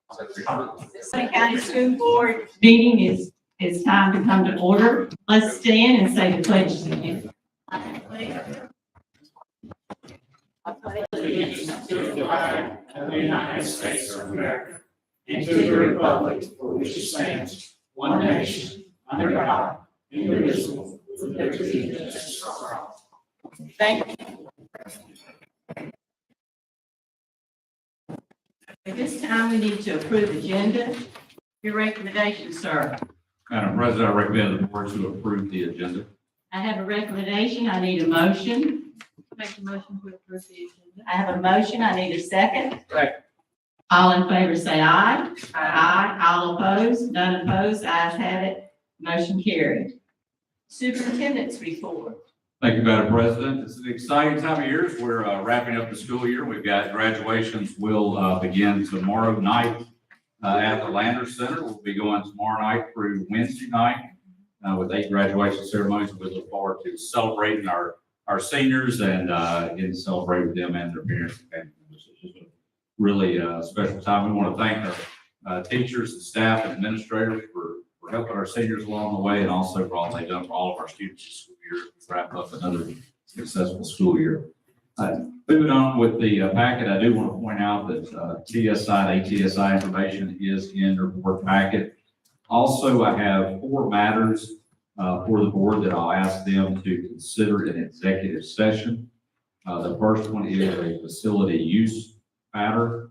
DeSoto County School Board meeting is time to come to order. Let's stand and say the pledge again. Allegiance to the flag of the United States of America and to the republic for which it stands, one nation, under God, indivisible, with liberty and justice for all. Thank you. At this time, we need to approve the agenda. Your recommendation, sir. Madam President, I recommend the board to approve the agenda. I have a recommendation. I need a motion. Make a motion to approve the agenda. I have a motion. I need a second. Second. All in favor, say aye. Aye. All opposed? None opposed? Ayes have it. Motion carried. Superintendent's report. Thank you, Madam President. It's an exciting time of year. We're wrapping up the school year. We've got graduations will begin tomorrow night at the Lander Center. We'll be going tomorrow night through Wednesday night with 8 graduation ceremonies. We look forward to celebrating our seniors and getting to celebrate with them and their parents and family members. It's just a really special time. We want to thank our teachers and staff and administrators for helping our seniors along the way and also for all they've done for all of our students this school year to wrap up another successful school year. Moving on with the packet, I do want to point out that TSI and ATSI information is in your board packet. Also, I have 4 matters for the board that I'll ask them to consider in executive session. The first one is a facility use matter.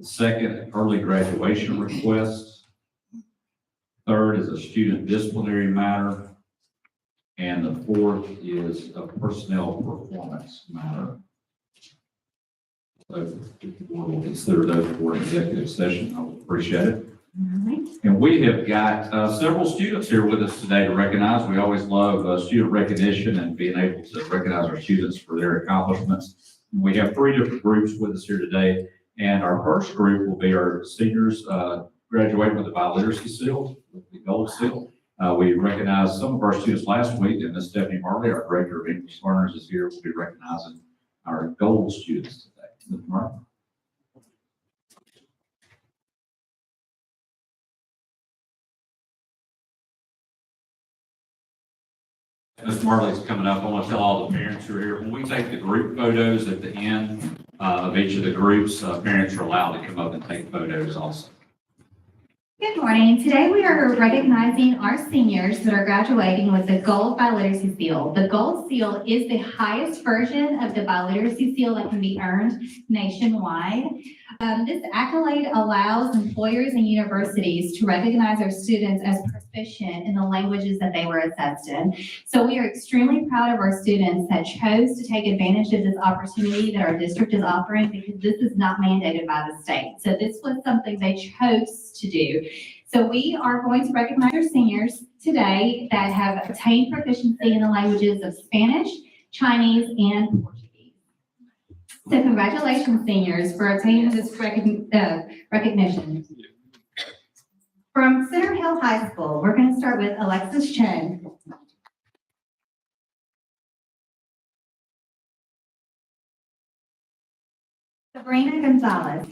The second, early graduation request. Third is a student disciplinary matter. And the fourth is a personnel performance matter. So if the board will consider those for executive session, I would appreciate it. And we have got several students here with us today to recognize. We always love student recognition and being able to recognize our students for their accomplishments. We have 3 different groups with us here today. And our first group will be our seniors graduating with the biliteracy seal, the gold seal. We recognized some of our students last week, and Ms. Stephanie Marley, our Director of English Learners, is here. We'll be recognizing our gold students today. Ms. Marley. Ms. Marley's coming up. I want to tell all the parents who are here, when we take the group photos at the end of each of the groups, parents are allowed to come up and take photos also. Good morning. Today we are recognizing our seniors that are graduating with the Gold Biliteracy Seal. The Gold Seal is the highest version of the biliteracy seal that can be earned nationwide. This accolade allows employers and universities to recognize our students as proficient in the languages that they were assessed in. So we are extremely proud of our students that chose to take advantage of this opportunity that our district is offering, because this is not mandated by the state. So this was something they chose to do. So we are going to recognize our seniors today that have attained proficiency in the languages of Spanish, Chinese, and Portuguese. So congratulations, seniors, for attaining this recognition. From Center Hill High School, we're going to start with Alexis Chen. Sabrina Gonzalez.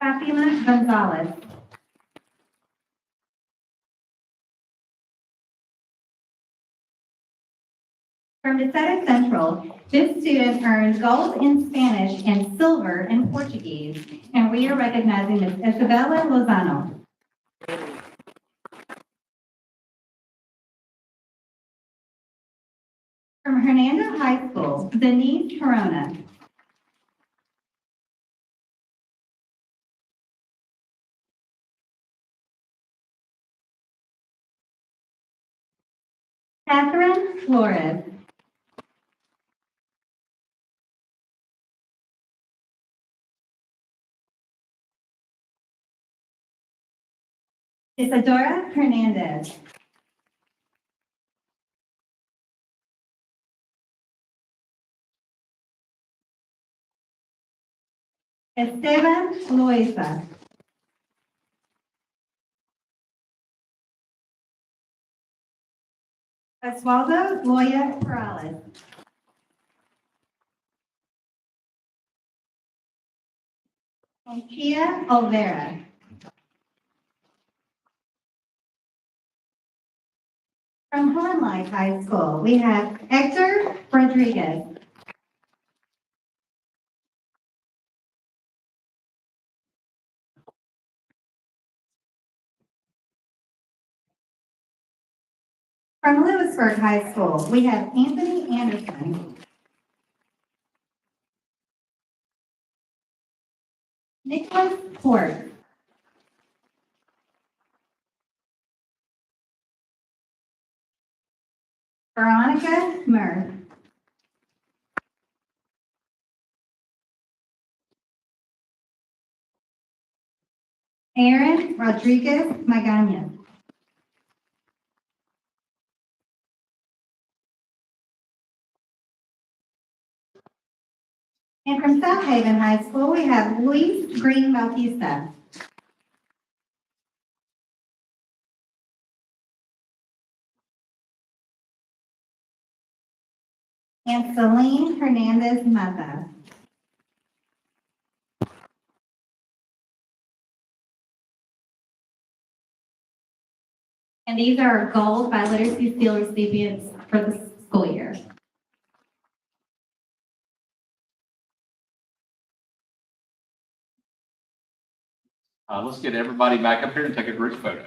Fatima Gonzalez. From DeSoto Central, this student earned gold in Spanish and silver in Portuguese, and we are recognizing Ms. Isabella Lozano. From Hernando High School, Denise Corona. Catherine Flores. Isadora Hernandez. Esteban Loaiza. Oswaldo Loya Perales. And Kia Olvera. From Hornlight High School, we have Hector Rodriguez. From Lewisburg High School, we have Anthony Anderson. Nicholas Port. Veronica Murr. Aaron Rodriguez Magaña. And from South Haven High School, we have Luis Green Bautista. And Celine Hernandez Mata. And these are our gold by Literacy Seal recipients for the school year. Let's get everybody back up here and take a group photo.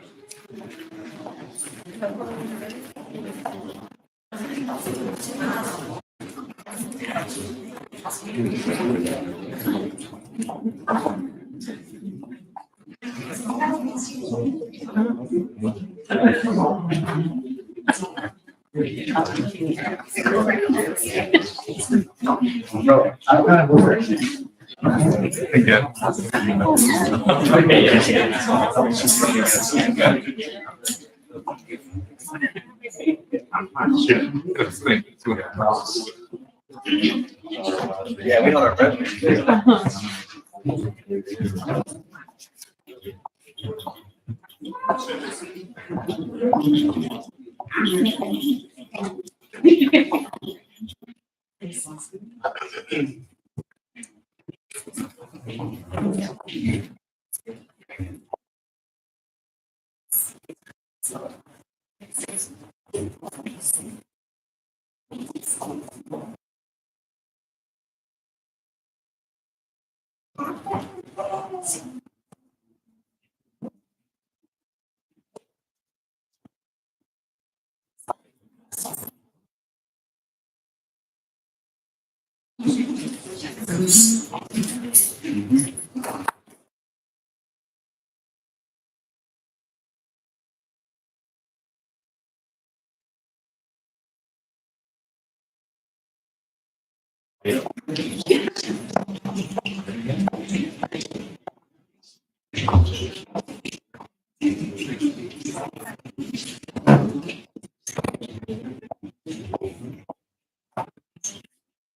Yeah, we don't have resumes.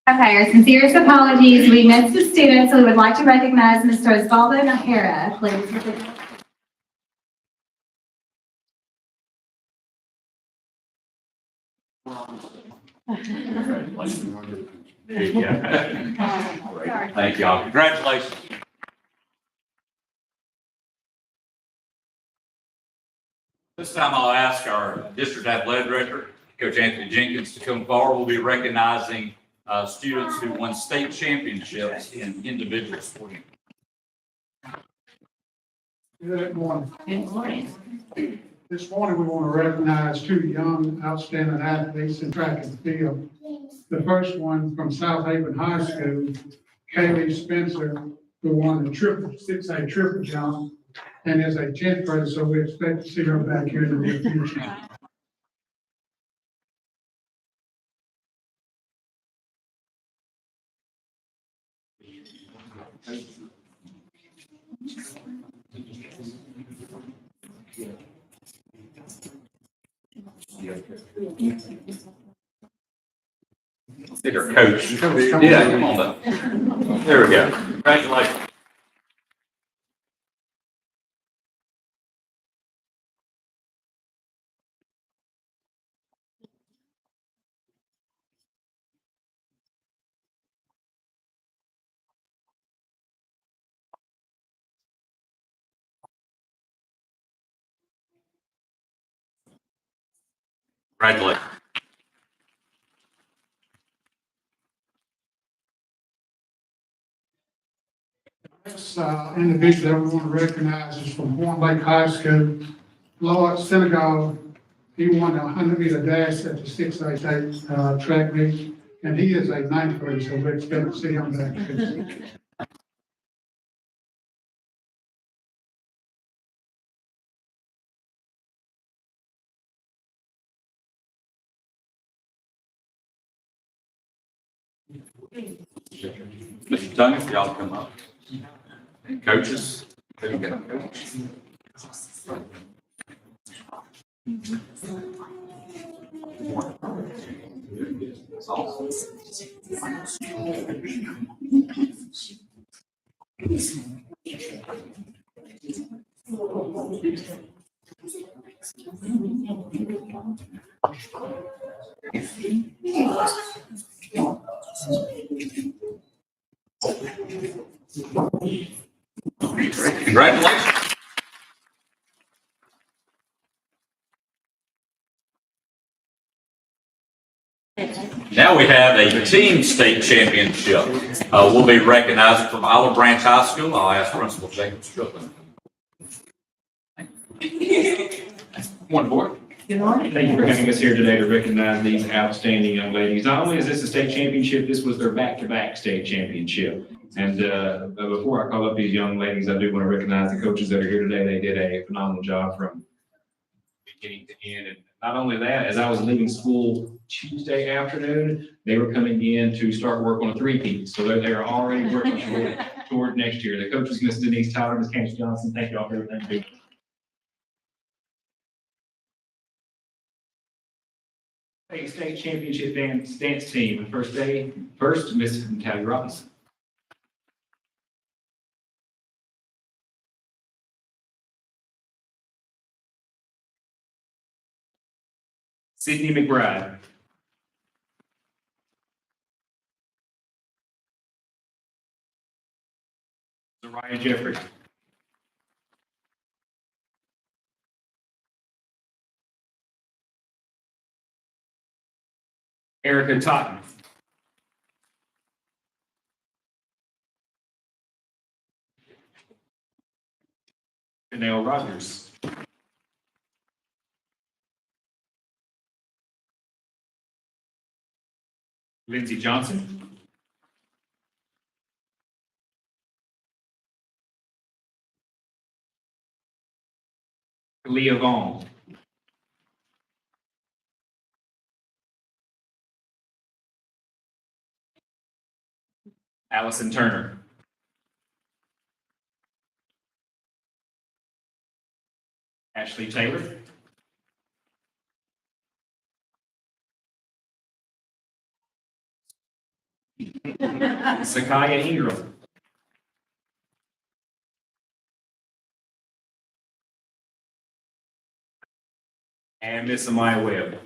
Okay, our sincerest apologies. We missed the students, so we would like to recognize Mr. Osvaldo Najera, please. Thank y'all. Congratulations. This time I'll ask our district athletic director, Coach Anthony Jenkins, to come forward. We'll be recognizing students who won state championships in individual sporting. Good morning. Good morning. This morning, we want to recognize two young outstanding athletes in track and field. The first one from South Haven High School, Kaylee Spencer, who won the 6A triple jump and is a 10th grader, so we expect to see her back here in the near future. Get our coach. Yeah, come on up. There we go. Congratulations. Congratulations. This individual that we want to recognize is from Horn Lake High School, Lloyd Senegal. He won the 100-meter dash at the 688 track meet, and he is a ninth grader, so we expect to see him back. Mr. Tony, if y'all come up. And coaches. There you go, coach. Congratulations. Now we have a team state championship. We'll be recognizing from Olive Branch High School. I'll ask Principal Jacob Strickland. One board. Good morning. Thank you for having us here today to recognize these outstanding young ladies. Not only is this a state championship, this was their back-to-back state championship. And before I call up these young ladies, I do want to recognize the coaches that are here today. They did a phenomenal job from beginning to end. And not only that, as I was leaving school Tuesday afternoon, they were coming in to start work on a three-peat. So they are already working toward next year. The coaches, Ms. Denise Tyler, Ms. Candace Johnson, thank you all for everything you do. A state championship dance team. First, Miss Natalie Robinson. Sydney McBride. Zariah Jeffrey. Erica Totten. Janelle Rogers. Lindsey Johnson. Leah Vaughn. Allison Turner. Ashley Taylor. Sakaya Ingram. And Miss Amaya Webb.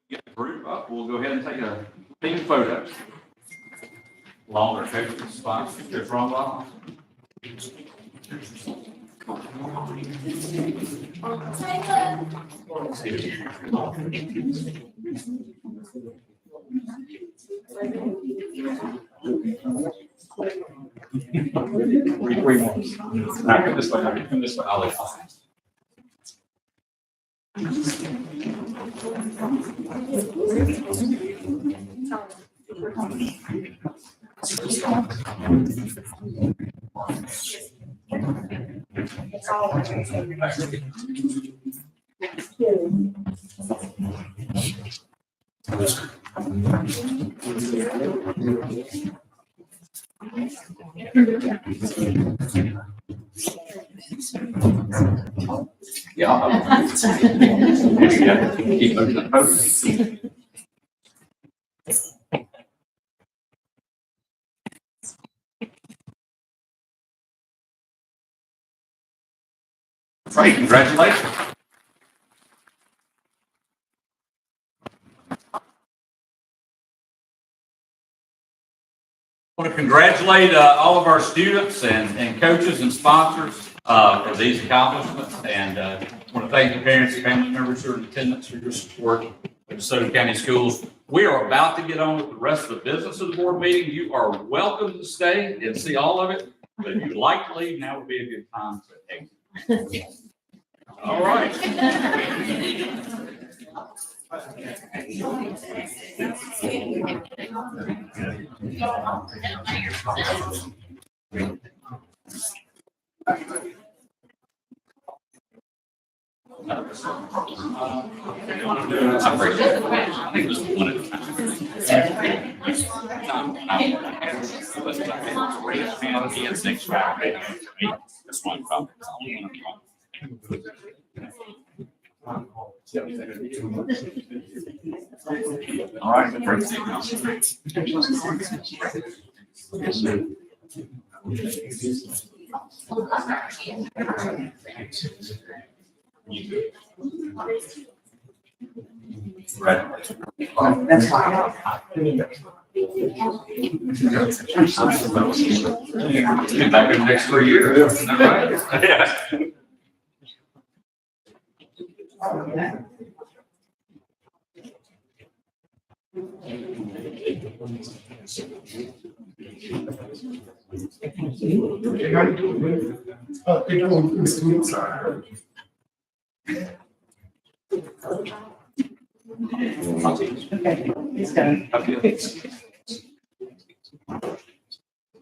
Get the group up. We'll go ahead and take a team photo. Longer picture spots. They're from long. Three more. Now, come this way. Come this way. I'll let yeah. Keep moving the photo. Right, congratulations. Want to congratulate all of our students and coaches and sponsors for these accomplishments. And want to thank the parents and family members who are in attendance for your support of DeSoto County Schools. We are about to get on with the rest of the business of the board meeting. You are welcome to stay and see all of it. But if you'd like to leave, now would be a good time to exit. All right. I appreciate it. I think just one at a time. That's one problem. All right. That's fine. Back in the next 3 years. Isn't that right? Yeah.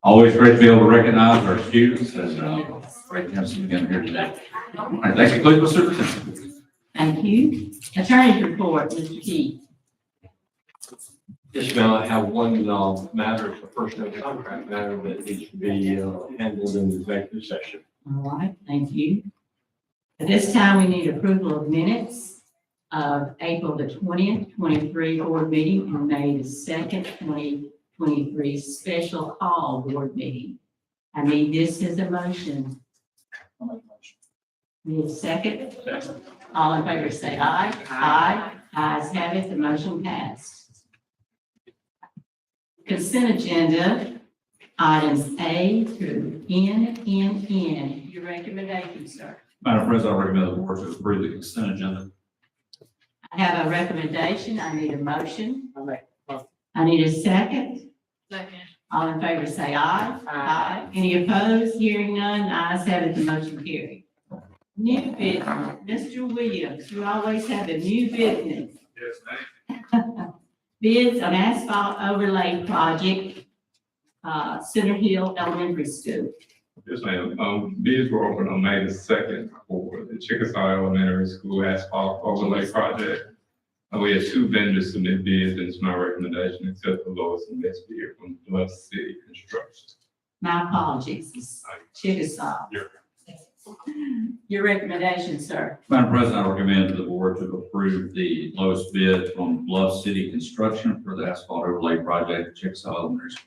Always great to be able to recognize our students and great to have some again here today. All right, that concludes the superintendent. Thank you. Attorney's report, Mr. Key. Yes, ma'am, I have one matter, a personnel contract matter that needs to be handled in the executive session. All right, thank you. At this time, we need approval of minutes of April the 20th, 23 board meeting and May the 2nd, 2023 special call board meeting. I need this as a motion. Need a second? All in favor say aye. Aye. Ayes have it, the motion passed. Consent agenda, items A through N. Your recommendation, sir. Madam President, I recommend the board to approve the consent agenda. I have a recommendation. I need a motion. I need a second. Second. All in favor say aye. Aye. Any opposed? Hearing none, the ayes have it, the motion carried. New business, Mr. Williams, you always have a new business. Yes, ma'am. Bids on asphalt overlay project, Center Hill Elementary School. Yes, ma'am. Bids were opened on May the 2nd for the Chickasaw Elementary School asphalt overlay project. We had 2 vendors submit bids, and it's my recommendation to accept the lowest and best bid from Bluff City Construction. My apologies, it's Chickasaw. Yeah. Your recommendation, sir. Madam President, I recommend to the board to approve the lowest bid from Bluff City Construction for the asphalt overlay project at Chickasaw Elementary School.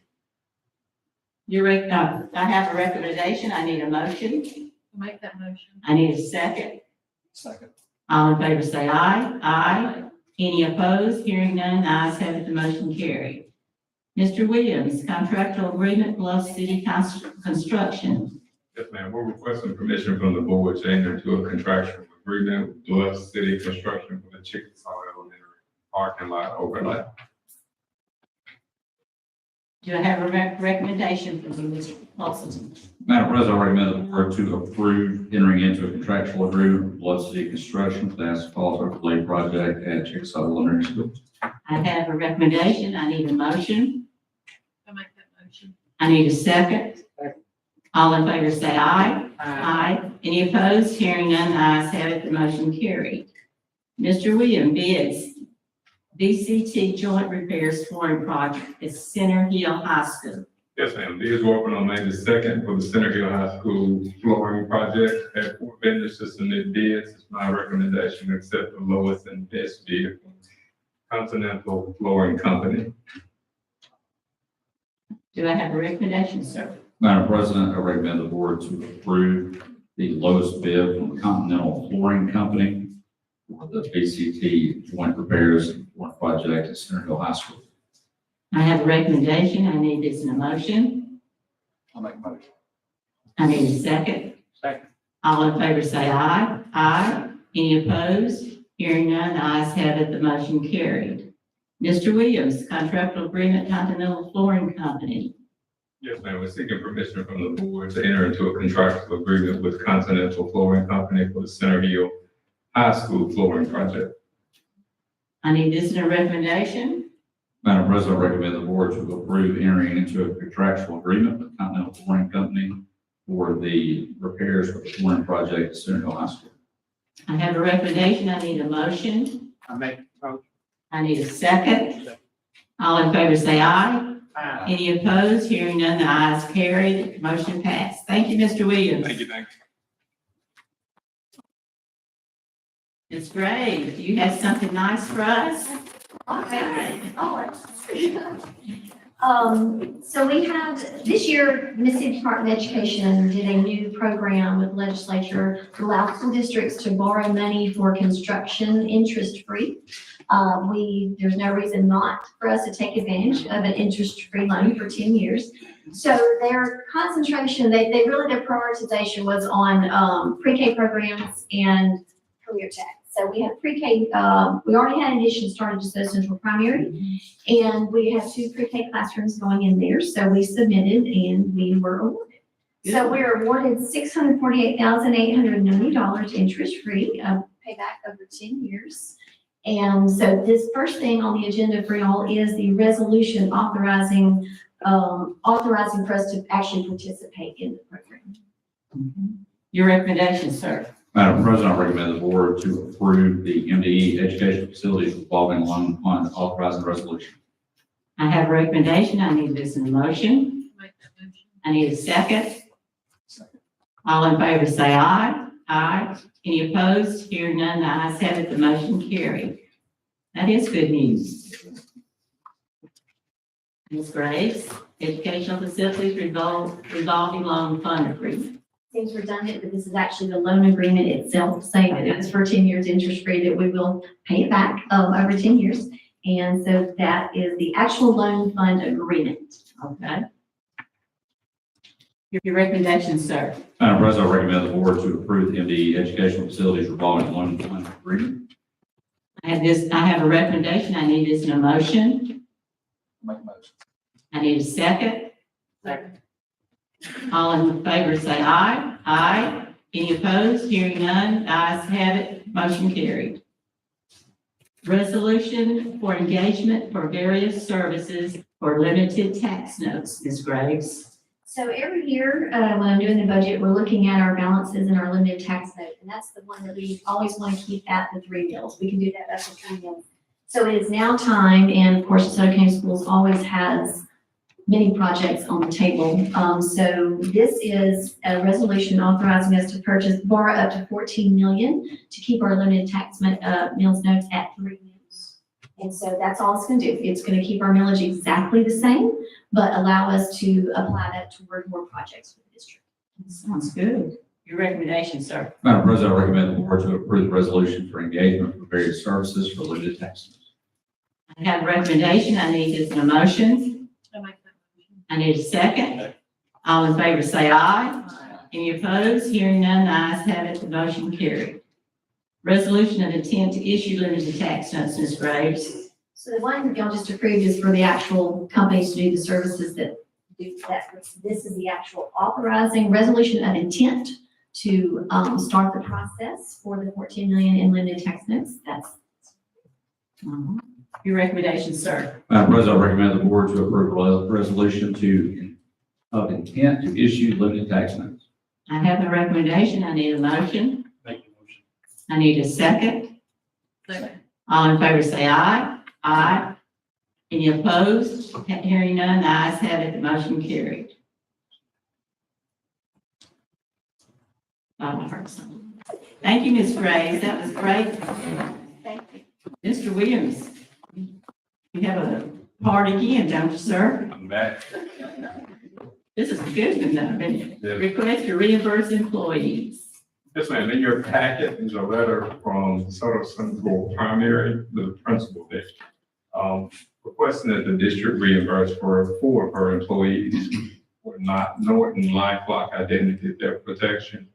I have a recommendation. I need a motion. Make that motion. I need a second. Second. All in favor say aye. Aye. Any opposed? Hearing none, the ayes have it, the motion carried. Mr. Williams, contractual agreement, Bluff City Construction. Yes, ma'am. We're requesting permission from the board to enter into a contractual agreement with Bluff City Construction for the Chickasaw Elementary parking lot overlay. Do I have a recommendation from you, Mr. Paulson? Madam President, I recommend the board to approve entering into a contractual agreement with Bluff City Construction for the asphalt overlay project at Chickasaw Elementary School. I have a recommendation. I need a motion. I make that motion. I need a second. All in favor say aye. Aye. Any opposed? Hearing none, the ayes have it, the motion carried. Mr. Williams, bids, VCT joint repairs flooring project at Center Hill High School. Yes, ma'am. Bids were opened on May the 2nd for the Center Hill High School flooring project. Had 4 vendors to submit bids. It's my recommendation to accept the lowest and best bid from Continental Flooring Company. Do I have a recommendation, sir? Madam President, I recommend the board to approve the lowest bid from Continental Flooring Company for the VCT joint repairs project at Center Hill High School. I have a recommendation. I need this in a motion. I'll make a motion. I need a second. Second. All in favor say aye. Aye. Any opposed? Hearing none, the ayes have it, the motion carried. Mr. Williams, contractual agreement, Continental Flooring Company. Yes, ma'am. We're seeking permission from the board to enter into a contractual agreement with Continental Flooring Company for the Center Hill High School flooring project. I need this in a recommendation. Madam President, I recommend the board to approve entering into a contractual agreement with Continental Flooring Company for the repairs for the flooring project at Center Hill High School. I have a recommendation. I need a motion. I make a motion. I need a second. All in favor say aye. Any opposed? Hearing none, the ayes carried, motion passed. Thank you, Mr. Williams. Thank you. Ms. Gray, do you have something nice for us? So we have, this year, Mississippi Department of Education did a new program with legislature to allow school districts to borrow money for construction interest-free. There's no reason not for us to take advantage of an interest-free loan for 10 years. So their concentration, their prioritization was on pre-K programs and career tech. So we have pre-K, we already had addition started to DeSoto Central Primary, and we have 2 pre-K classrooms going in there. So we submitted and we were awarded. So we were awarded $648,890 interest-free, payback over 10 years. And so this first thing on the agenda for y'all is the resolution authorizing for us to actually participate in the program. Your recommendation, sir. Madam President, I recommend the board to approve the MDE Educational Facilities Revolving Loan Fund authorizing resolution. I have a recommendation. I need this in a motion. Make that motion. I need a second. Second. All in favor say aye. Aye. Any opposed? Hearing none, the ayes have it, the motion carried. That is good news. Ms. Graves, Educational Facilities Revolving Loan Fund Agreement. Seems redundant, but this is actually the loan agreement itself, saying that it's for 10 years interest-free, that we will pay it back over 10 years. And so that is the actual loan fund agreement. Okay. Your recommendation, sir. Madam President, I recommend the board to approve the MDE Educational Facilities Revolving Loan Fund agreement. I have a recommendation. I need this in a motion. Make a motion. I need a second. Second. All in favor say aye. Aye. Any opposed? Hearing none, the ayes have it, motion carried. Resolution for engagement for various services for limited tax notes, Ms. Graves. So every year, when I'm doing the budget, we're looking at our balances and our limited tax note, and that's the one that we always want to keep at the 3 mils. We can do that up to 3 mils. So it is now time, and of course, DeSoto County Schools always has many projects on the table. So this is a resolution authorizing us to borrow up to $14 million to keep our limited tax mills notes at 3 mils. And so that's all it's going to do. It's going to keep our millage exactly the same, but allow us to apply that toward more projects for the district. Sounds good. Your recommendation, sir. Madam President, I recommend the board to approve the resolution for engagement for various services for limited tax notes. I have a recommendation. I need this in a motion. I make that motion. I need a second. All in favor say aye. Any opposed? Hearing none, the ayes have it, the motion carried. Resolution of intent to issue limited tax notes, Ms. Graves. So the one y'all just approved is for the actual companies to do the services that do that. This is the actual authorizing resolution of intent to start the process for the 14 million in limited tax notes. That's Your recommendation, sir. Madam President, I recommend the board to approve a resolution of intent to issue limited tax notes. I have a recommendation. I need a motion. Make a motion. I need a second. Second. All in favor say aye. Aye. Any opposed? Hearing none, the ayes have it, the motion carried. Oh, I heard something. Thank you, Ms. Graves. That was great. thank you. Mr. Williams, you have a part again, don't you, sir? I'm back. This is a good one, though, isn't it? Yeah. Request to reimburse employees. Yes, ma'am. In your packet is a letter from DeSoto Central Primary, the principal there. requesting that the district reimburse for four of her employees for not Norton LifeLock identity theft protection.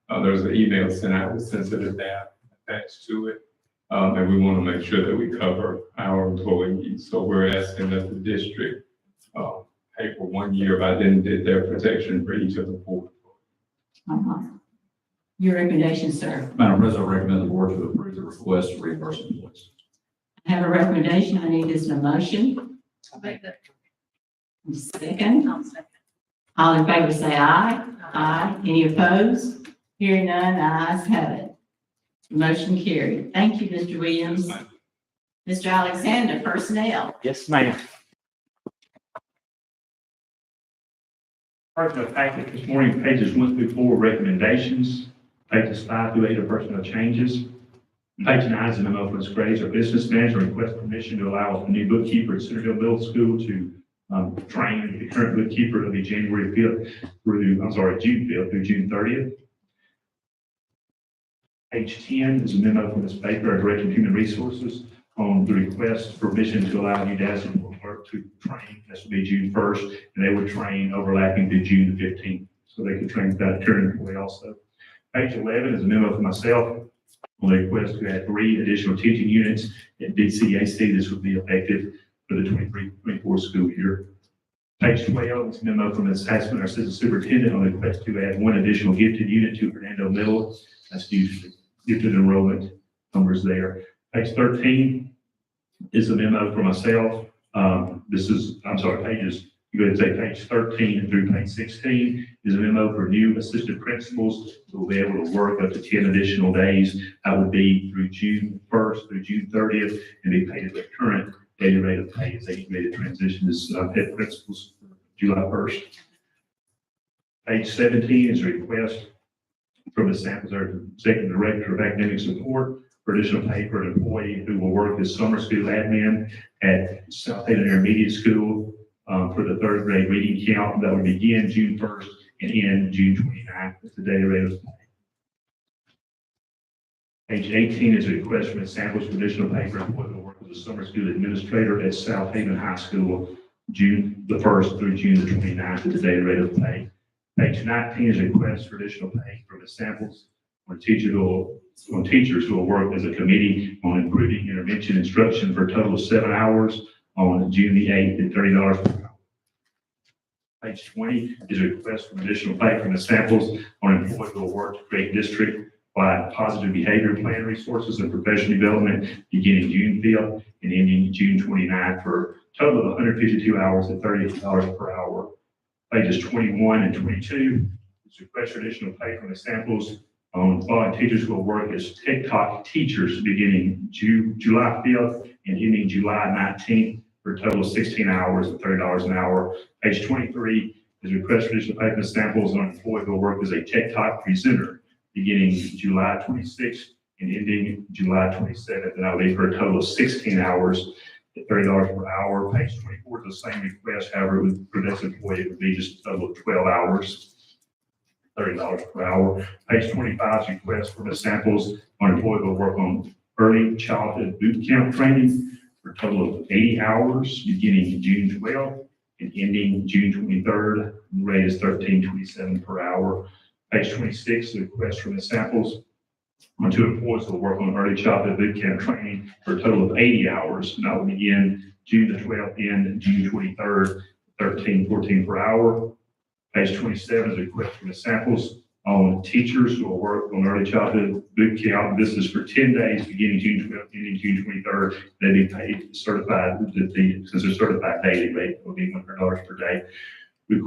There's an email sent out with sensitive data attached to it. And we want to make sure that we cover our employees. So we're asking that the district, pay for 1 year of identity theft protection for each of the four. Your recommendation, sir. Madam President, I recommend the board to approve the request for reimbursement, please. I have a recommendation. I need this in a motion. I'll make that. Second. I'll second. All in favor say aye. Aye. Any opposed? Hearing none, the ayes have it. Motion carried. Thank you, Mr. Williams. Mr. Alexander, personnel. Yes, ma'am. Part of the packet this morning, pages 1 through 4, recommendations. Pages 5 through 8 are personnel changes. Page 9 is a memo from Ms. Graves, our business manager, request permission to allow a new bookkeeper at Centerville Middle School to train the current bookkeeper. It'll be June 5th through June 30th. Page 10 is a memo from Ms. Baker, our Director of Human Resources, on the request for permission to allow new data work to train. This will be June 1st, and they would train overlapping through June 15th. So they could train that current employee also. Page 11 is a memo from myself on the request to add 3 additional teaching units at DCAC. This would be effective for the 23-24 school year. Page 12 is a memo from Ms. Hassman, our assistant superintendent, on the request to add 1 additional gifted unit to Hernando Middle. That's due to gifted enrollment numbers there. Page 13 is a memo for myself. Pages, you go ahead and say page 13 through page 16 is a memo for new assistant principals who will be able to work up to 10 additional days. That would be through June 1st through June 30th and be paid at the current daily rate of pay as they get ready to transition as head principals July 1st. Page 17 is a request from the Samples, our Executive Director of Academic Support, for additional pay for an employee who will work as summer school admin at South Haven Intermediate School for the 3rd grade reading count. That would begin June 1st and end June 29th at the daily rate of pay. Page 18 is a request from Ms. Samples for additional pay for an employee who will work as a summer school administrator at South Haven High School, June the 1st through June the 29th at the daily rate of pay. Page 19 is a request for additional pay from Ms. Samples on teachers who will work as a committee on improving intervention instruction for a total of 7 hours on June the 8th at $30 per hour. Page 20 is a request for additional pay from Ms. Samples on employees who will work to create district-wide positive behavior plan resources and professional development beginning June 5th and ending June 29th for a total of 152 hours at $30 per hour. Pages 21 and 22 is a request for additional pay from Ms. Samples on following teachers who will work as TikTok teachers beginning July 5th and ending July 19th for a total of 16 hours at $30 an hour. Page 23 is a request for additional pay from Ms. Samples on employee who will work as a TikTok presenter beginning July 26th and ending July 27th, and that will be for a total of 16 hours at $30 per hour. Page 24 is the same request, however, for this employee, it would be just a total of 12 hours. $30 per hour. Page 25 is request for Ms. Samples on employee who will work on early childhood boot camp training for a total of 80 hours beginning June 12th and ending June 23rd. The rate is $13.27 per hour. Page 26 is a request for Ms. Samples on 2 employees who will work on early childhood boot camp training for a total of 80 hours. And that will begin June the 12th and June 23rd, $13.14 per hour. Page 27 is a request for Ms. Samples on teachers who will work on early childhood boot camp. This is for 10 days beginning June 12th, ending June 23rd. They be paid certified, since they're certified daily rate, will be $100 per day. Page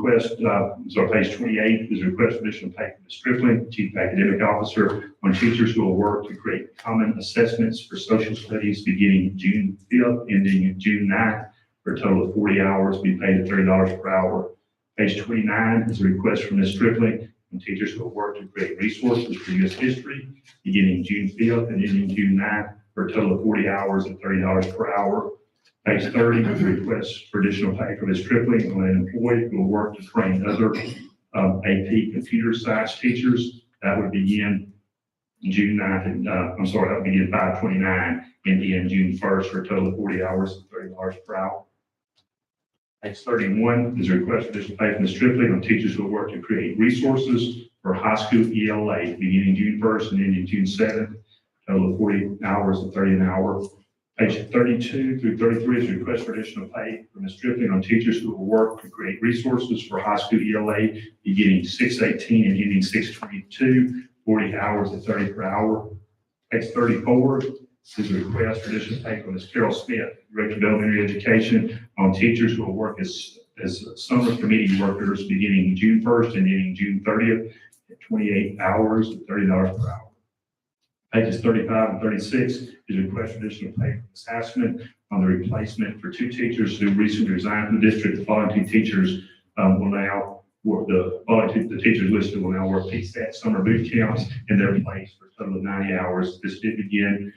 28 is a request for additional pay from Ms. Stripling, Chief Academic Officer, on teachers who will work to create common assessments for social studies beginning June 5th, ending June 9th, for a total of 40 hours, be paid at $30 per hour. Page 29 is a request from Ms. Stripling on teachers who will work to create resources for U.S. history beginning June 5th and ending June 9th, for a total of 40 hours at $30 per hour. Page 30 is a request for additional pay for Ms. Stripling on an employee who will work to train other AP computer science teachers. That would begin June 9th, and, that will begin 5/29 and end June 1st for a total of 40 hours, $30 per hour. Page 31 is a request for additional pay from Ms. Triplett on teachers who will work to create resources for high school ELA beginning June 1st and ending June 7th, total of 40 hours at 30 an hour. Page 32 through 33 is a request for additional pay from Ms. Triplett on teachers who will work to create resources for high school ELA beginning 6/18 and ending 6/22, 40 hours at 30 per hour. Page 34 is a request for additional pay from Ms. Carol Smith, Director of Elementary Education, on teachers who will work as summer committee workers beginning June 1st and ending June 30th at 28 hours at $30 per hour. Pages 35 and 36 is a request for additional pay from Ms. Hassman on the replacement for two teachers who recently resigned from the district. The following two teachers will now work, the teachers listed will now work PSAT summer boot camps in their place for a total of 90 hours. This did begin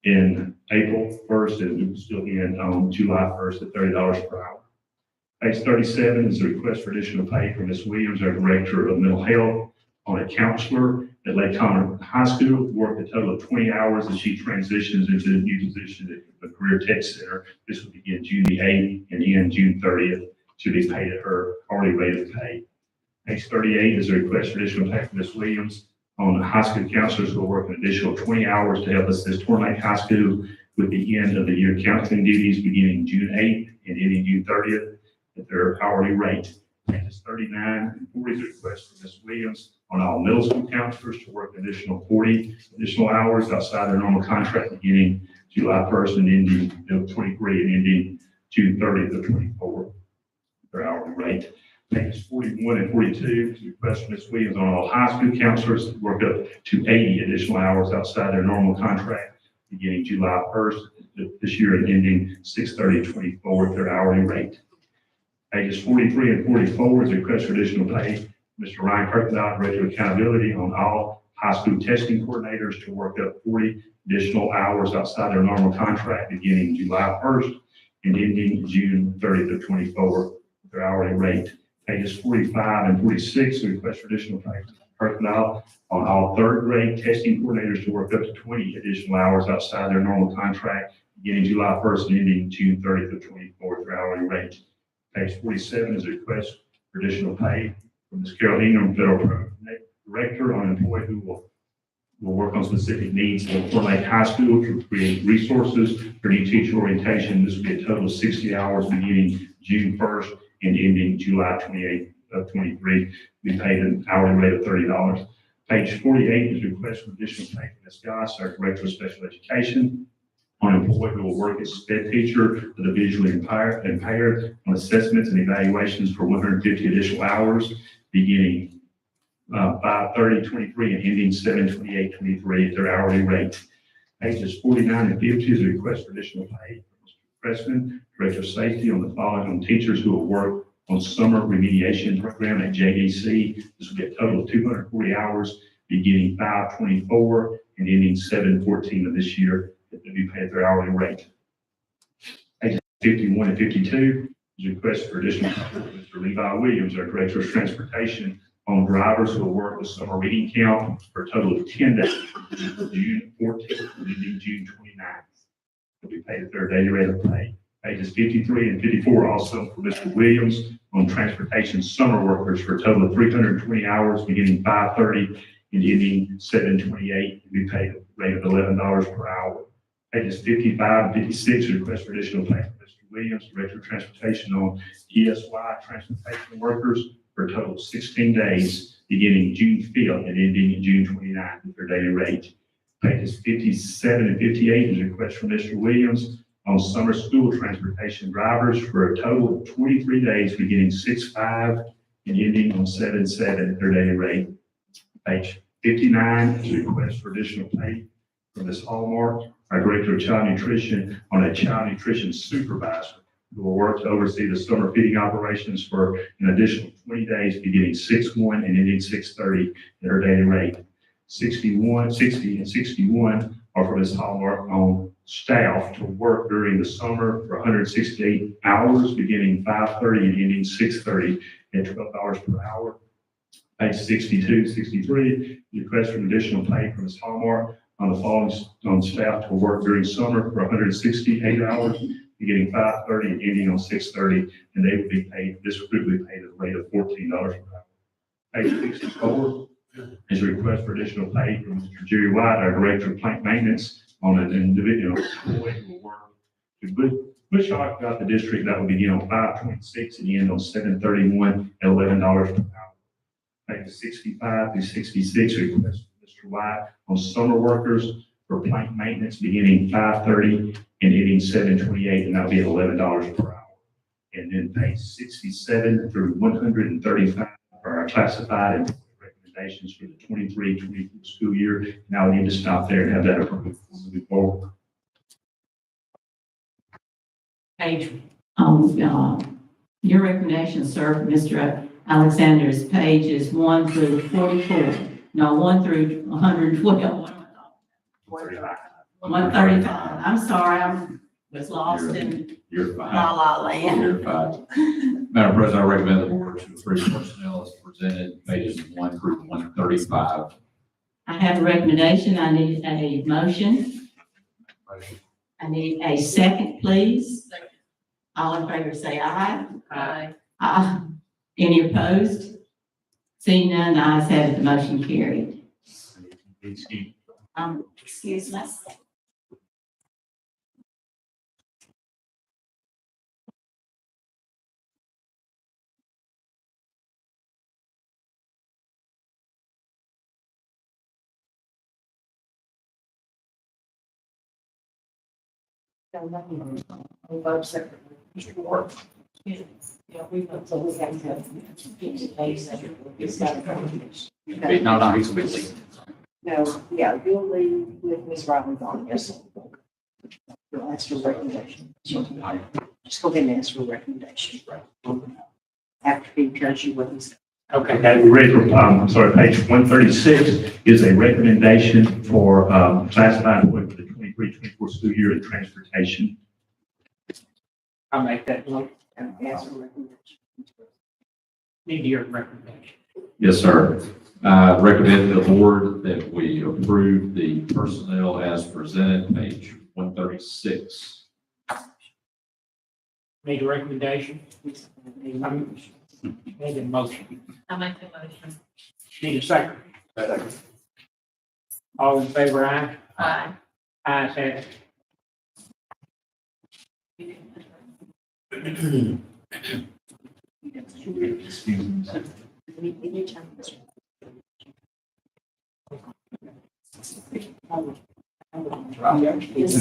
in April 1st and it will still end on July 1st at $30 per hour. Page 37 is a request for additional pay from Ms. Williams, our Director of Mental Health, on a counselor at Lake Connor High School, worked a total of 20 hours as she transitions into the new position at the Career Tech Center. This will begin June the 8th and end June 30th. She'll be paid at her hourly rate of pay. Page 38 is a request for additional pay from Ms. Williams on high school counselors who will work an additional 20 hours to help assist Torn Lake High School with the end of the year counseling duties beginning June 8th and ending June 30th at their hourly rate. Pages 39 and 40 is a request from Ms. Williams on all middle school counselors to work an additional 40 additional hours outside their normal contract beginning July 1st and ending 23 and ending June 30th of 24, their hourly rate. Pages 41 and 42 is a request from Ms. Williams on all high school counselors to work up to 80 additional hours outside their normal contract beginning July 1st this year and ending 6/30/24 at their hourly rate. Pages 43 and 44 is a request for additional pay. Mr. Ryan Kirkendall, Director of Accountability, on all high school testing coordinators to work up 40 additional hours outside their normal contract beginning July 1st and ending June 30th of 24 at their hourly rate. Pages 45 and 46 is a request for additional pay. Kirkendall on all third grade testing coordinators to work up to 20 additional hours outside their normal contract beginning July 1st and ending June 30th of 24 at their hourly rate. Page 47 is a request for additional pay from Ms. Carol Ingram, Federal Program Director, on an employee who will work on specific needs of Fort Lake High School to create resources for new teacher orientation. This will be a total of 60 hours beginning June 1st and ending July 28th of 23. Be paid an hourly rate of $30. Page 48 is a request for additional pay from Ms. Goss, our Director of Special Education, on an employee who will work as sped teacher for the visually impaired on assessments and evaluations for 150 additional hours beginning 5/30/23 and ending 7/28/23 at their hourly rate. Pages 49 and 50 is a request for additional pay from Mr. Pressman, Director of Safety, on the following teachers who will work on summer remediation program at JDC. This will be a total of 240 hours beginning 5/24 and ending 7/14 of this year. They'll be paid their hourly rate. Pages 51 and 52 is a request for additional pay from Mr. Levi Williams, our Director of Transportation, on drivers who will work the summer reading camp for a total of 10 days, June 14th and ending June 29th. They'll be paid at their daily rate of pay. Pages 53 and 54 also for Mr. Williams on transportation summer workers for a total of 320 hours beginning 5/30 and ending 7/28 to be paid at a rate of $11 per hour. Pages 55 and 56 request for additional pay from Mr. Williams, Director of Transportation, on ESY transportation workers for a total of 16 days beginning June 5th and ending June 29th at their daily rate. Pages 57 and 58 is a request from Mr. Williams on summer school transportation drivers for a total of 23 days beginning 6/5 and ending on 7/7 at their daily rate. Page 59 is a request for additional pay from Ms. Hallmark, our Director of Child Nutrition, on a child nutrition supervisor who will work to oversee the summer feeding operations for an additional 20 days beginning 6/1 and ending 6/30 at her daily rate. 60 and 61 are for Ms. Hallmark on staff to work during the summer for 168 hours beginning 5/30 and ending 6/30 at $12 per hour. Page 62, 63, request for additional pay from Ms. Hallmark on the following, on staff to work during summer for 168 hours, beginning 5:30 and ending on 6:30, and they would be paid, this would be paid at a rate of $14 per hour. Page 64 is a request for additional pay from Mr. Jerry White, our Director of Plant Maintenance, on an individual employee who will work to Bush Hawk throughout the district. That will begin on 5/26 and end on 7/31 at $11 per hour. Page 65 through 66, request from Mr. White on summer workers for plant maintenance beginning 5:30 and ending 7/28, and that'll be at $11 per hour. And then page 67 through 135 are our classified and recommendations for the 23-24 school year. Now we need to stop there and have that approved moving forward. Page, your recommendation, sir, Mr. Alexander's pages 1 through 44. No, 1 through 112. 135. I'm sorry, I was lost in You're la fine. la land. You're fine. Madam President, I recommend the board to approve personnel as presented, pages 1 through 135. I have a recommendation. I need a motion. I need a second, please. Second. All in favor, say aye. Aye. Aye. Any opposed? Seeing none, the ayes have it, the motion carried. Excuse me. No, he's busy. No, yeah, you'll leave with Ms. Riley's on, yes. You'll ask for recommendation. Just go ahead and ask for recommendation. After he tells you what he's. Okay, we're ready for, I'm sorry, page 136 is a recommendation for classified employee for the 23-24 school year in transportation. I'll make that note. And ask for recommendation. Need your recommendation. Yes, sir. Recommend to the board that we approve the personnel as presented, page 136. Need a recommendation? Need a motion. I'll make the motion. Need a second? All in favor, aye? Aye. Ayes have it. And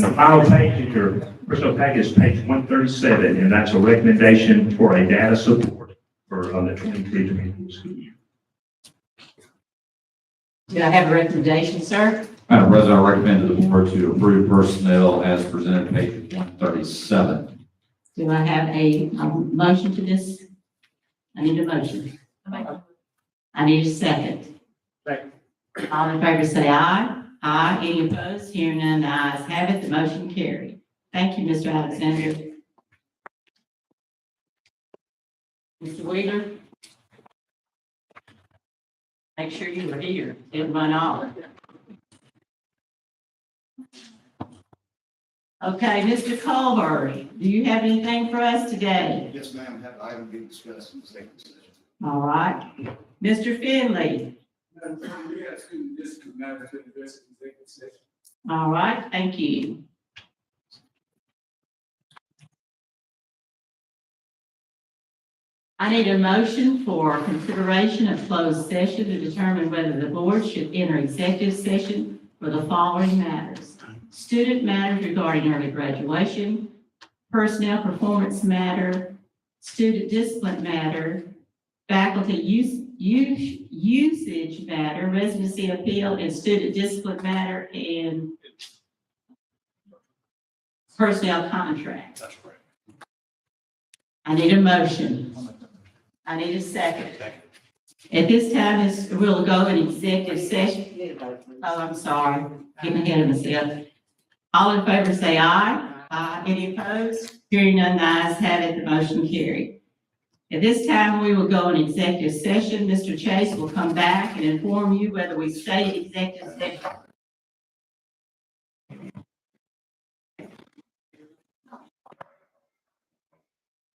the final page is your personal package, page 137, and that's a recommendation for a data support for the 23-24 school year. Do I have a recommendation, sir? Madam President, I recommend to the board to approve personnel as presented, page 137. Do I have a motion to this? I need a motion. I'll make the I need a second. Second. All in favor, say aye. Aye. Any opposed? Hearing none, the ayes have it, the motion carried. Thank you, Mr. Alexander. Mr. Wheeler? Make sure you are here. Didn't run off. Okay, Mr. Culver, do you have anything for us today? Yes, ma'am, have item be discussed in executive session. All right. Mr. Finley? All right, thank you. I need a motion for consideration of closed session to determine whether the board should enter executive session for the following matters. Student matters regarding early graduation, personnel performance matter, student discipline matter, faculty usage matter, residency appeal, and student discipline matter, and personnel contract. That's correct. I need a motion. I need a second. At this time, we'll go in executive session. Oh, I'm sorry, getting ahead of myself. All in favor say aye. Aye. Any opposed? Hearing none, the ayes have it, the motion carried. At this time, we will go in executive session. Mr. Chase will come back and inform you whether we stay executive session